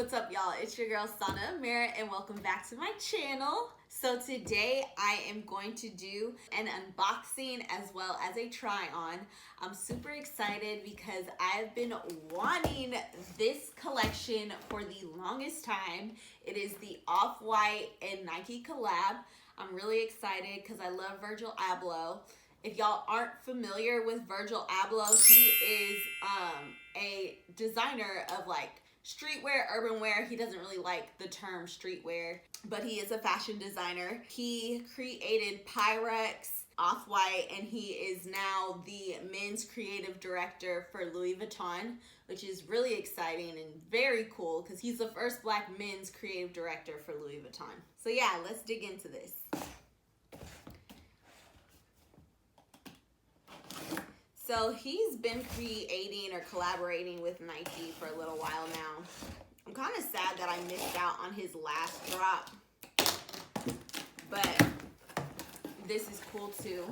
What's up, y'all? It's your girl Aanasmira and welcome back to my channel. So today I am going to do an unboxing as well as a try on. I'm super excited because I've been wanting this collection for the longest time. It is the Off-White and Nike collab. I'm really excited because I love Virgil Abloh. If y'all aren't familiar with Virgil Abloh, he is a designer of like streetwear, urban wear. He doesn't really like the term streetwear, but he is a fashion designer. He created Pyrex, Off-White, and he is now the men's creative director for Louis Vuitton, which is really exciting and very cool because he's the first Black men's creative director for Louis Vuitton. So yeah, let's dig into this. So he's been creating or collaborating with Nike for a little while now. I'm kind of sad that I missed out on his last drop, but this is cool too.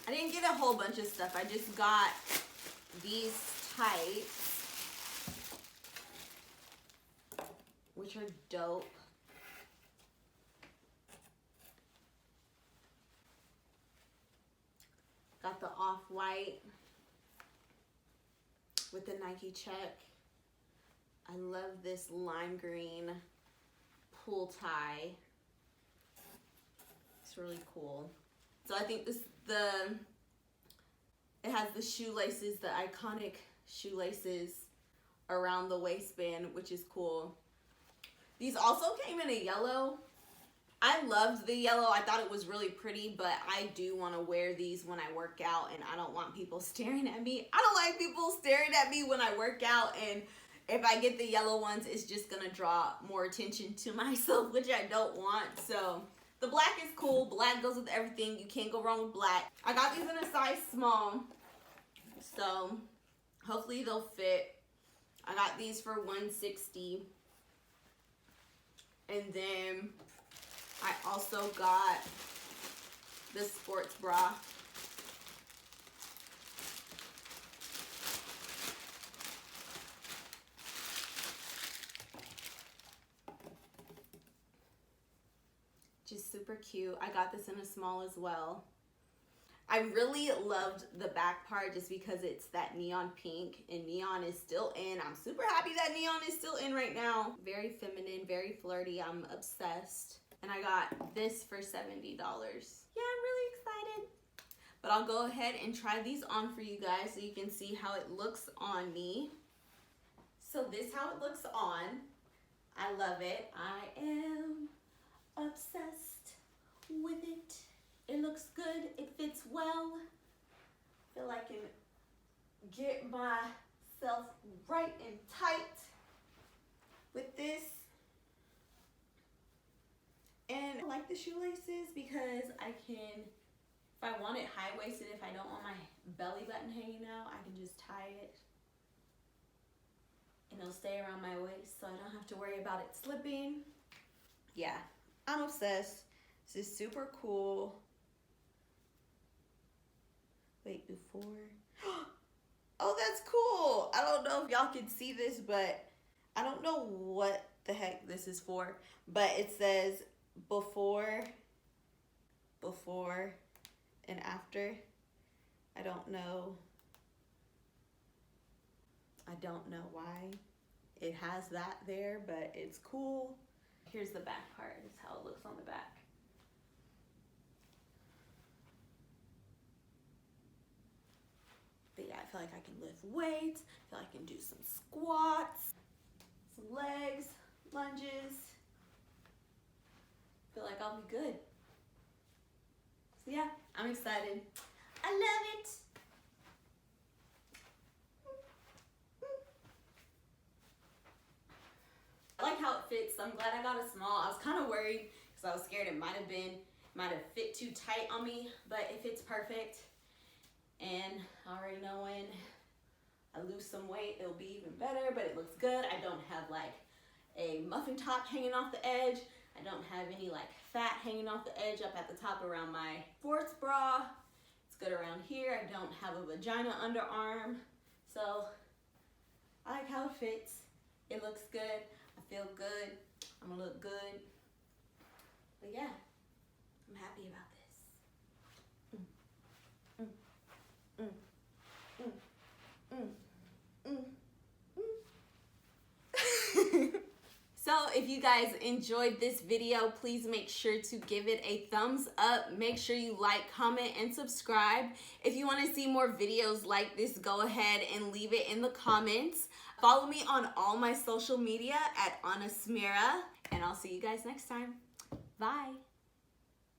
I didn't get a whole bunch of stuff. I just got these tights, which are dope. Got the Off-White with the Nike check. I love this lime green pull tie. It's really cool. So I think it has the shoelaces, the iconic shoelaces around the waistband, which is cool. These also came in a yellow. I loved the yellow. I thought it was really pretty, but I do want to wear these when I work out, and I don't want people staring at me. I don't like people staring at me when I work out, and if I get the yellow ones, it's just going to draw more attention to myself, which I don't want. So the black is cool. Black goes with everything. You can't go wrong with black. I got these in a size small, so hopefully they'll fit. I got these for $160, and then I also got this sports bra. Just super cute. I got this in a small as well. I really loved the back part just because it's that neon pink, and neon is still in. I'm super happy that neon is still in right now. Very feminine, very flirty. I'm obsessed. And I got this for $70. Yeah, I'm really excited. But I'll go ahead and try these on for you guys so you can see how it looks on me. So this is how it looks on. I love it. I am obsessed with it. It looks good. It fits well. I feel like I can get myself right and tight with this. And I like the shoelaces because I can, if I want it high-waisted, if I don't want my belly button hanging out, I can just tie it and it'll stay around my waist so I don't have to worry about it slipping. Yeah, I'm obsessed. This is super cool. Wait, before. Oh, that's cool. I don't know if y'all can see this, but I don't know what the heck this is for, but it says before and after. I don't know why it has that there, but it's cool. Here's the back part. This is how it looks on the back. But yeah, I feel like I can lift weights. I feel like I can do some squats, some legs, lunges. Feel like I'll be good. So yeah, I'm excited. I love it. I like how it fits. I'm glad I got a small. I was kind of worried because I was scared it might have fit too tight on me, but it fits perfect. And already knowing I lose some weight, it'll be even better, but it looks good. I don't have like a muffin top hanging off the edge. I don't have any like fat hanging off the edge up at the top around my sports bra. It's It's good around here. I don't have a vagina underarm. So I like how it fits. It looks good. I feel good. I'm gonna look good. But yeah, I'm happy about this. So if you guys enjoyed this video, please make sure to give it a thumbs up. Make sure you like, comment, and subscribe. If you want to see more videos like this, go ahead and leave it in the comments. Follow me on all my social media at aanasmira, and I'll see you guys next time. Bye.